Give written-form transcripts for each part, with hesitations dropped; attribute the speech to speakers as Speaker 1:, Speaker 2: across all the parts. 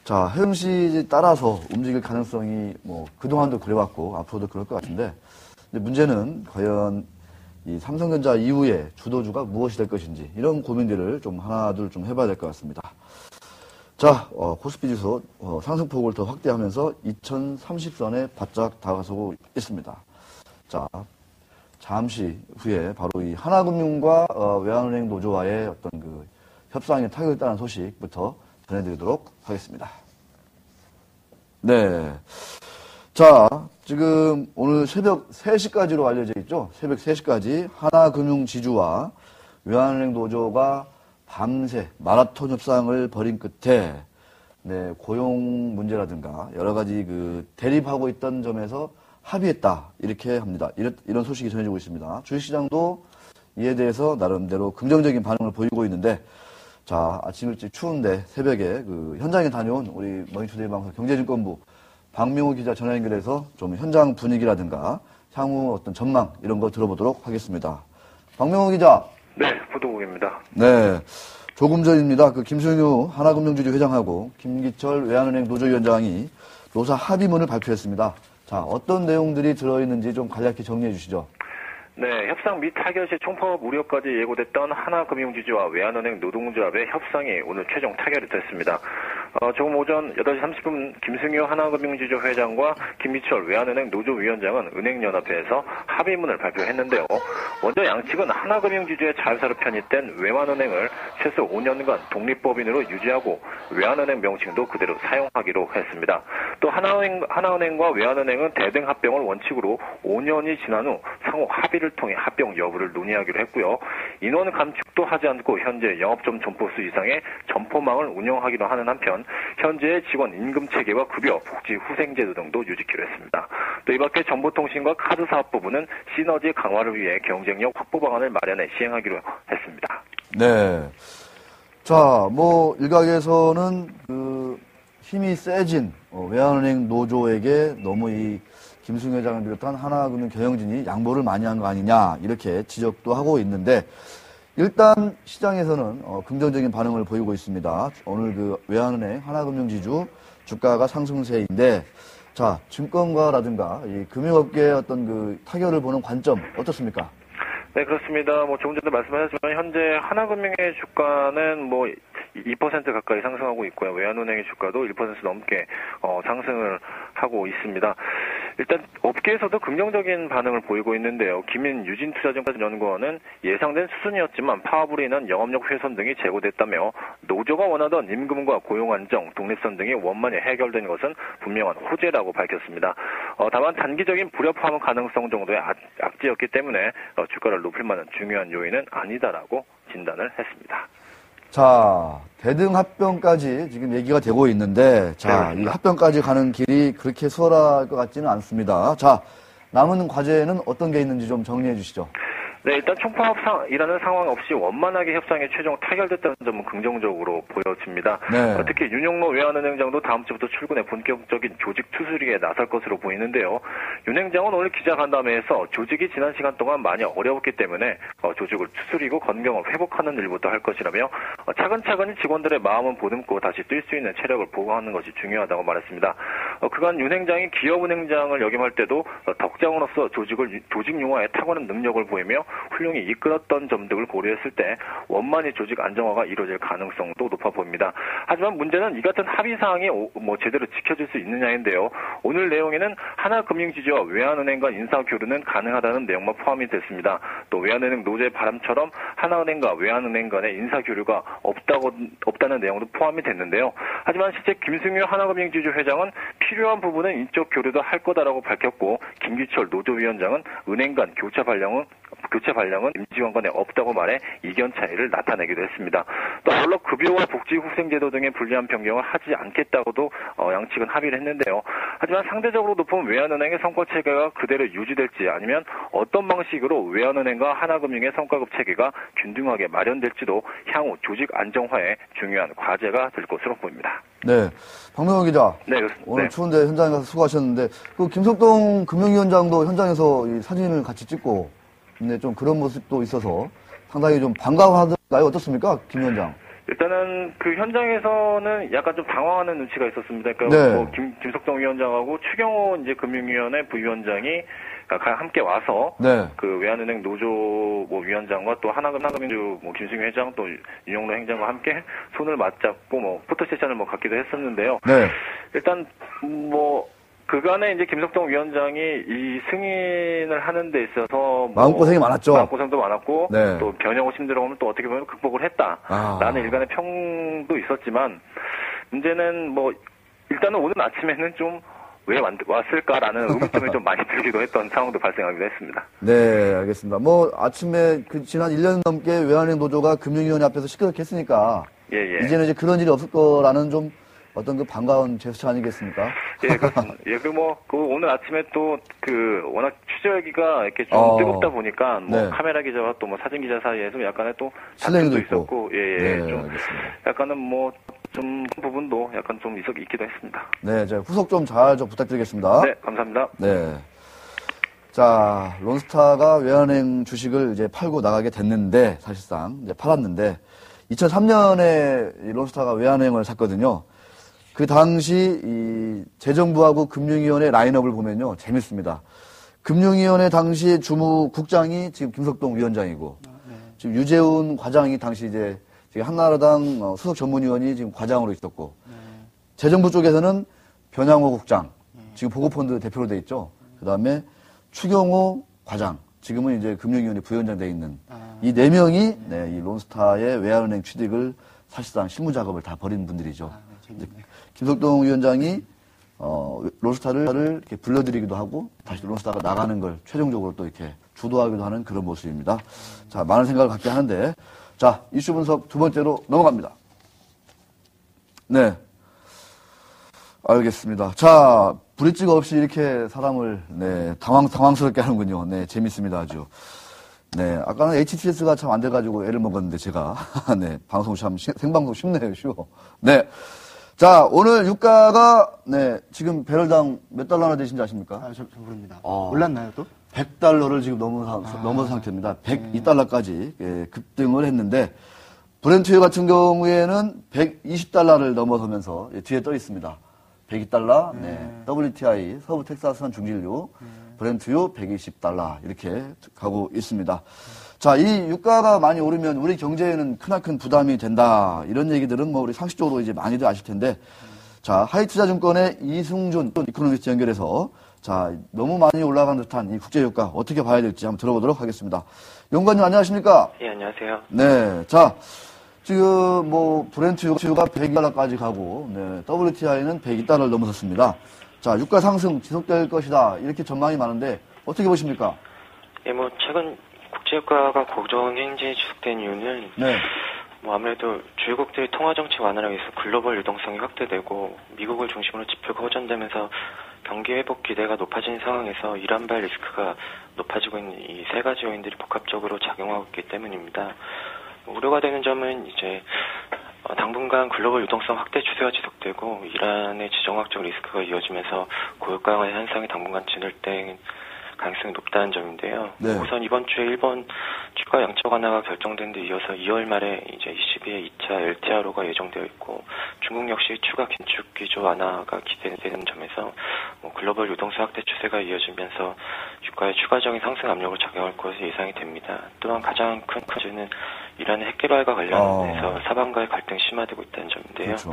Speaker 1: 자, 허영씨 따라서 움직일 가능성이 뭐 그동안도 그래왔고 앞으로도 그럴 것 같은데, 근데 문제는 과연 이 삼성전자 이후에 주도주가 무엇이 될 것인지 이런 고민들을 좀 하나둘 좀 해봐야 될 것 같습니다. 자, 코스피 지수 상승폭을 더 확대하면서 2030선에 바짝 다가서고 있습니다. 자, 잠시 후에 바로 이 하나금융과 외환은행 노조와의 어떤 그 협상에 타격이 있다는 소식부터 전해드리도록 하겠습니다. 네. 자, 지금 오늘 새벽 3시까지로 알려져 있죠. 새벽 3시까지 하나금융지주와 외환은행 노조가 밤새 마라톤 협상을 벌인 끝에 네, 고용 문제라든가 여러 가지 그 대립하고 있던 점에서 합의했다. 이렇게 합니다. 이런 소식이 전해지고 있습니다. 주식시장도 이에 대해서 나름대로 긍정적인 반응을 보이고 있는데, 자, 아침 일찍 추운데 새벽에 그 현장에 다녀온 우리 머니투데이 방송 경제증권부 박명호 기자 전화 연결해서 좀 현장 분위기라든가 향후 어떤 전망 이런 거 들어보도록 하겠습니다. 박명호 기자.
Speaker 2: 네, 보도국입니다.
Speaker 1: 네. 조금 전입니다. 그 김승유 하나금융주주 회장하고 김기철 외환은행 노조위원장이 노사 합의문을 발표했습니다. 자, 어떤 내용들이 들어있는지 좀 간략히 정리해 주시죠.
Speaker 2: 네, 협상 및 타결 시 총파업 우려까지 예고됐던 하나금융지주와 외환은행 노동조합의 협상이 오늘 최종 타결이 됐습니다. 조금 오전 8시 30분 김승효 하나금융지주 회장과 김미철 외환은행 노조위원장은 은행연합회에서 합의문을 발표했는데요. 먼저 양측은 하나금융지주의 자회사로 편입된 외환은행을 최소 5년간 독립법인으로 유지하고 외환은행 명칭도 그대로 사용하기로 했습니다. 또 하나은행과 외환은행은 대등 합병을 원칙으로 5년이 지난 후 상호 합의를 통해 합병 여부를 논의하기로 했고요. 인원 감축도 하지 않고 현재 영업점 점포수 이상의 점포망을 운영하기로 하는 한편 현재의 직원 임금 체계와 급여, 복지, 후생제도 등도 유지키로 했습니다. 또 이 밖에 정보통신과 카드사업 부분은 시너지 강화를 위해 경쟁력 확보 방안을 마련해 시행하기로 했습니다.
Speaker 1: 네. 자, 뭐 일각에서는 그 힘이 세진 외환은행 노조에게 너무 이 김승효 회장을 비롯한 하나금융 경영진이 양보를 많이 한 거 아니냐 이렇게 지적도 하고 있는데, 일단 시장에서는 긍정적인 반응을 보이고 있습니다. 오늘 그 외환은행 하나금융지주 주가가 상승세인데, 자, 증권가라든가 이 금융업계의 어떤 그 타결을 보는 관점 어떻습니까?
Speaker 2: 네, 그렇습니다. 뭐 조금 전에 말씀하셨지만 현재 하나금융의 주가는 뭐 2% 가까이 상승하고 있고요. 외환은행의 주가도 1% 넘게 상승을 하고 있습니다. 일단 업계에서도 긍정적인 반응을 보이고 있는데요. 김인 유진투자증권연구원은 예상된 수준이었지만 파업으로 인한 영업력 훼손 등이 제고됐다며 노조가 원하던 임금과 고용 안정, 독립선 등이 원만히 해결된 것은 분명한 호재라고 밝혔습니다. 다만 단기적인 불협화음 가능성 정도의 악재였기 때문에 주가를 높일 만한 중요한 요인은 아니다라고 진단을 했습니다.
Speaker 1: 자, 대등 합병까지 지금 얘기가 되고 있는데, 자, 이 합병까지 가는 길이 그렇게 수월할 것 같지는 않습니다. 자, 남은 과제는 어떤 게 있는지 좀 정리해 주시죠.
Speaker 2: 네, 일단 총파업이라는 상황 없이 원만하게 협상이 최종 타결됐다는 점은 긍정적으로 보여집니다.
Speaker 1: 네.
Speaker 2: 특히 윤영로 외환은행장도 다음 주부터 출근해 본격적인 조직 추스리에 나설 것으로 보이는데요. 윤 행장은 오늘 기자간담회에서 조직이 지난 시간 동안 많이 어려웠기 때문에 조직을 추스리고 건강을 회복하는 일부터 할 것이라며 차근차근히 직원들의 마음은 보듬고 다시 뛸 수 있는 체력을 보강하는 것이 중요하다고 말했습니다. 그간 윤 행장이 기업은행장을 역임할 때도 덕장으로서 조직 융화에 탁월한 능력을 보이며 훌륭히 이끌었던 점들을 고려했을 때 원만히 조직 안정화가 이루어질 가능성도 높아 보입니다. 하지만 문제는 이 같은 합의사항이 제대로 지켜질 수 있느냐인데요. 오늘 내용에는 하나금융지주와 외환은행과 인사교류는 가능하다는 내용만 포함이 됐습니다. 또 외환은행 노조의 바람처럼 하나은행과 외환은행 간의 인사교류가 없다는 내용도 포함이 됐는데요. 하지만 실제 김승효 하나금융지주 회장은 필요한 부분은 인적 교류도 할 거다라고 밝혔고, 김기철 노조위원장은 은행 간 교체 발령은 임직원 간에 없다고 말해 이견 차이를 나타내기도 했습니다. 또 아울러 급여와 복지 후생제도 등의 불리한 변경을 하지 않겠다고도 양측은 합의를 했는데요. 하지만 상대적으로 높은 외환은행의 성과 체계가 그대로 유지될지 아니면 어떤 방식으로 외환은행과 하나금융의 성과급 체계가 균등하게 마련될지도 향후 조직 안정화에 중요한 과제가 될 것으로 보입니다.
Speaker 1: 네, 박명호 기자.
Speaker 2: 네,
Speaker 1: 오늘
Speaker 2: 네.
Speaker 1: 추운데 현장에 가서 수고하셨는데, 그 김석동 금융위원장도 현장에서 이 사진을 같이 찍고, 근데 좀 그런 모습도 있어서 상당히 좀 반가워하던가요? 어떻습니까, 김 위원장?
Speaker 2: 일단은 그 현장에서는 약간 좀 당황하는 눈치가 있었습니다. 그러니까
Speaker 1: 네.
Speaker 2: 뭐 김석동 위원장하고 추경호 이제 금융위원회 부위원장이 함께 와서
Speaker 1: 네.
Speaker 2: 그 외환은행 노조 뭐 위원장과 또 하나금융주 뭐 김승희 회장 또 윤영로 행장과 함께 손을 맞잡고 뭐 포토 세션을 뭐 갖기도 했었는데요.
Speaker 1: 네.
Speaker 2: 일단 뭐 그간에 이제 김석동 위원장이 이 승인을 하는 데 있어서 뭐
Speaker 1: 마음고생이 많았죠.
Speaker 2: 마음고생도 많았고
Speaker 1: 네.
Speaker 2: 또 변형 심드러움을 또 어떻게 보면 극복을 했다라는 일간의 평도 있었지만 문제는 뭐 일단은 오늘 아침에는 좀 왜 왔을까라는 의문점이 좀 많이 들기도 했던 상황도 발생하기도 했습니다.
Speaker 1: 네, 알겠습니다. 뭐 아침에 그 지난 1년 넘게 외환은행 노조가 금융위원회 앞에서 시끄럽게 했으니까
Speaker 2: 예.
Speaker 1: 이제는 이제 그런 일이 없을 거라는 좀 어떤 그 반가운 제스처 아니겠습니까?
Speaker 2: 예, 그렇습니다. 예, 그 오늘 아침에 또 워낙 취재하기가 이렇게 좀 뜨겁다 보니까 뭐
Speaker 1: 네.
Speaker 2: 카메라 기자와 또 뭐 사진 기자 사이에서 약간의 또
Speaker 1: 실례도
Speaker 2: 다툼도
Speaker 1: 있고.
Speaker 2: 있었고,
Speaker 1: 네,
Speaker 2: 좀
Speaker 1: 알겠습니다.
Speaker 2: 약간은 뭐 좀 부분도 약간 좀 있기도 했습니다.
Speaker 1: 네, 제가 후속 좀 잘 좀 부탁드리겠습니다.
Speaker 2: 네, 감사합니다.
Speaker 1: 네. 자, 론스타가 외환은행 주식을 이제 팔고 나가게 됐는데, 사실상, 이제 팔았는데, 2003년에 론스타가 외환은행을 샀거든요. 그 당시 이 재정부하고 금융위원회 라인업을 보면요. 재밌습니다. 금융위원회 당시 주무국장이 지금 김석동 위원장이고, 지금 유재훈 과장이 당시 이제 지금 한나라당 수석 전문위원이 지금 과장으로 있었고, 재정부 쪽에서는 변양호 국장, 지금 보고펀드 대표로 돼 있죠. 그 다음에 추경호 과장, 지금은 이제 금융위원회 부위원장 돼 있는 이 네 명이 이 론스타의 외환은행 취득을 사실상 실무 작업을 다 벌인 분들이죠. 김석동 위원장이 론스타를 이렇게 불러들이기도 하고 다시 론스타가 나가는 걸 최종적으로 또 이렇게 주도하기도 하는 그런 모습입니다. 자, 많은 생각을 갖게 하는데, 자, 이슈 분석 두 번째로 넘어갑니다. 네. 알겠습니다. 자, 브릿지가 없이 이렇게 사람을, 당황스럽게 하는군요. 네, 재밌습니다, 아주. 네, 아까는 HTS가 참 안 돼가지고 애를 먹었는데, 제가. 네, 방송 생방송 쉽네요, 쉬워. 네. 자, 오늘 유가가, 지금 배럴당 몇 달러나 되신지 아십니까?
Speaker 3: 저 모릅니다. 몰랐나요, 또?
Speaker 1: 100달러를 지금 넘은 상태입니다. 102달러까지 급등을 했는데, 브렌트 같은 경우에는 120달러를 넘어서면서 뒤에 떠 있습니다. 102달러, WTI, 서부 텍사스산 중진유, 브렌트유 120달러, 이렇게 가고 있습니다. 자, 이 유가가 많이 오르면 우리 경제에는 크나큰 부담이 된다. 이런 얘기들은 뭐 우리 상식적으로 이제 많이들 아실 텐데, 자, 하이투자증권의 이승준 이코노미스트 연결해서 자, 너무 많이 올라간 듯한 이 국제유가 어떻게 봐야 될지 한번 들어보도록 하겠습니다. 연구원님 안녕하십니까?
Speaker 4: 예, 안녕하세요.
Speaker 1: 네. 자, 지금 뭐 브렌트유가 102달러까지 가고, WTI는 102달러를 넘어섰습니다. 자, 유가 상승 지속될 것이다. 이렇게 전망이 많은데 어떻게 보십니까?
Speaker 4: 예, 뭐 최근 국제유가가 고정 행진이 지속된 이유는 뭐 아무래도 주요국들이 통화정책 완화를 위해서 글로벌 유동성이 확대되고 미국을 중심으로 지표가 호전되면서 경기 회복 기대가 높아진 상황에서 이란발 리스크가 높아지고 있는 이 세 가지 요인들이 복합적으로 작용하고 있기 때문입니다. 우려가 되는 점은 이제 당분간 글로벌 유동성 확대 추세가 지속되고 이란의 지정학적 리스크가 이어지면서 고유가 강화 현상이 당분간 진행될 가능성이 높다는 점인데요.
Speaker 1: 네.
Speaker 4: 우선 이번 주에 일본 추가 양적 완화가 결정된 데 이어서 2월 말에 이제 22의 2차 LTRO가 예정되어 있고 중국 역시 추가 긴축 기조 완화가 기대되는 점에서 글로벌 유동성 확대 추세가 이어지면서 유가에 추가적인 상승 압력을 작용할 것으로 예상이 됩니다. 또한 가장 큰 문제는 이란의 핵개발과 관련해서 사방과의 갈등이 심화되고 있다는 점인데요.
Speaker 1: 그렇죠.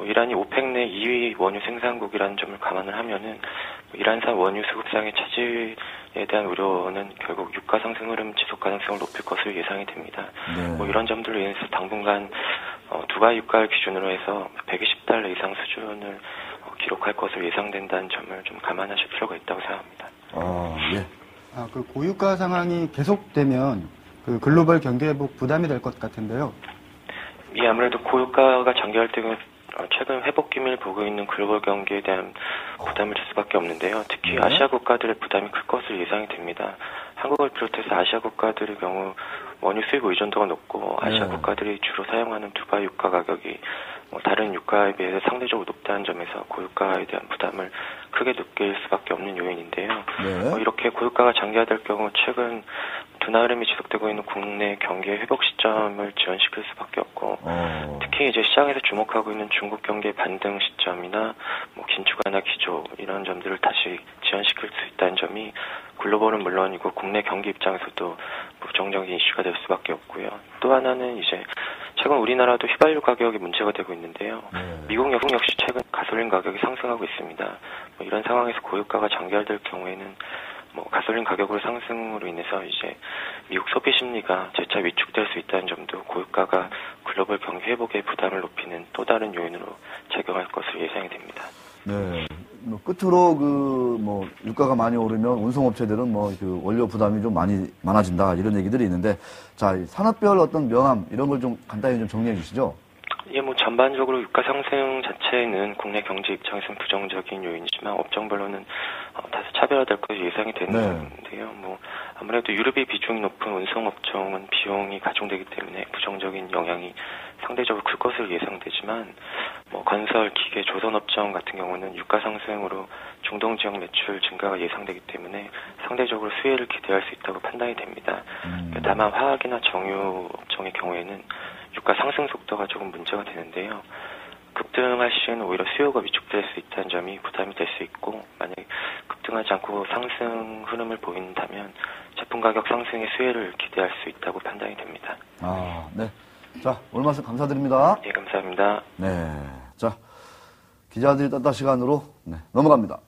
Speaker 4: 이란이 오펙 내 2위 원유 생산국이라는 점을 감안을 하면은 이란산 원유 수급상의 차질에 대한 우려는 결국 유가 상승 흐름 지속 가능성을 높일 것으로 예상이 됩니다. 이런 점들로 인해서 당분간 두바이 유가를 기준으로 해서 120달러 이상 수준을 기록할 것으로 예상된다는 점을 좀 감안하실 필요가 있다고 생각합니다.
Speaker 1: 예.
Speaker 3: 그 고유가 상황이 계속되면 그 글로벌 경기 회복 부담이 될 것 같은데요.
Speaker 4: 예, 아무래도 고유가가 장기할 때는 최근 회복 기미를 보고 있는 글로벌 경기에 대한 부담을 줄 수밖에 없는데요. 특히 아시아 국가들의 부담이 클 것으로 예상이 됩니다. 한국을 비롯해서 아시아 국가들의 경우 원유 수입 의존도가 높고 아시아 국가들이 주로 사용하는 두바이 유가 가격이 다른 유가에 비해서 상대적으로 높다는 점에서 고유가에 대한 부담을 크게 느낄 수밖에 없는 요인인데요. 이렇게 고유가가 장기화될 경우 최근 둔화 흐름이 지속되고 있는 국내 경기의 회복 시점을 지연시킬 수밖에 없고 특히 이제 시장에서 주목하고 있는 중국 경기의 반등 시점이나 뭐 긴축이나 기조 이런 점들을 다시 지연시킬 수 있다는 점이 글로벌은 물론이고 국내 경기 입장에서도 부정적인 이슈가 될 수밖에 없고요. 또 하나는 이제 최근 우리나라도 휘발유 가격이 문제가 되고 있는데요. 미국 역시 최근 가솔린 가격이 상승하고 있습니다. 뭐 이런 상황에서 고유가가 장기화될 경우에는 뭐 가솔린 가격으로 상승으로 인해서 이제 미국 소비 심리가 재차 위축될 수 있다는 점도 고유가가 글로벌 경기 회복의 부담을 높이는 또 다른 요인으로 작용할 것으로 예상이 됩니다.
Speaker 1: 네. 뭐 끝으로 뭐 유가가 많이 오르면 운송업체들은 뭐 그 원료 부담이 좀 많아진다 이런 얘기들이 있는데, 자, 산업별 어떤 명암 이런 걸 좀 간단히 좀 정리해 주시죠.
Speaker 4: 예, 뭐 전반적으로 유가 상승 자체는 국내 경제 입장에서는 부정적인 요인이지만 업종별로는 다소 차별화될 것으로 예상이 되는데요. 뭐 아무래도 유류비 비중이 높은 운송 업종은 비용이 가중되기 때문에 부정적인 영향이 상대적으로 클 것으로 예상되지만, 뭐 건설, 기계, 조선 업종 같은 경우는 유가 상승으로 중동 지역 매출 증가가 예상되기 때문에 상대적으로 수혜를 기대할 수 있다고 판단이 됩니다. 다만 화학이나 정유 업종의 경우에는 유가 상승 속도가 조금 문제가 되는데요. 급등할 시에는 오히려 수요가 위축될 수 있다는 점이 부담이 될 수 있고, 만약에 급등하지 않고 상승 흐름을 보인다면 제품 가격 상승의 수혜를 기대할 수 있다고 판단이 됩니다.
Speaker 1: 아, 네. 자, 오늘 말씀 감사드립니다.
Speaker 4: 예, 감사합니다.
Speaker 1: 네. 자, 기자들이 떴다 시간으로 넘어갑니다.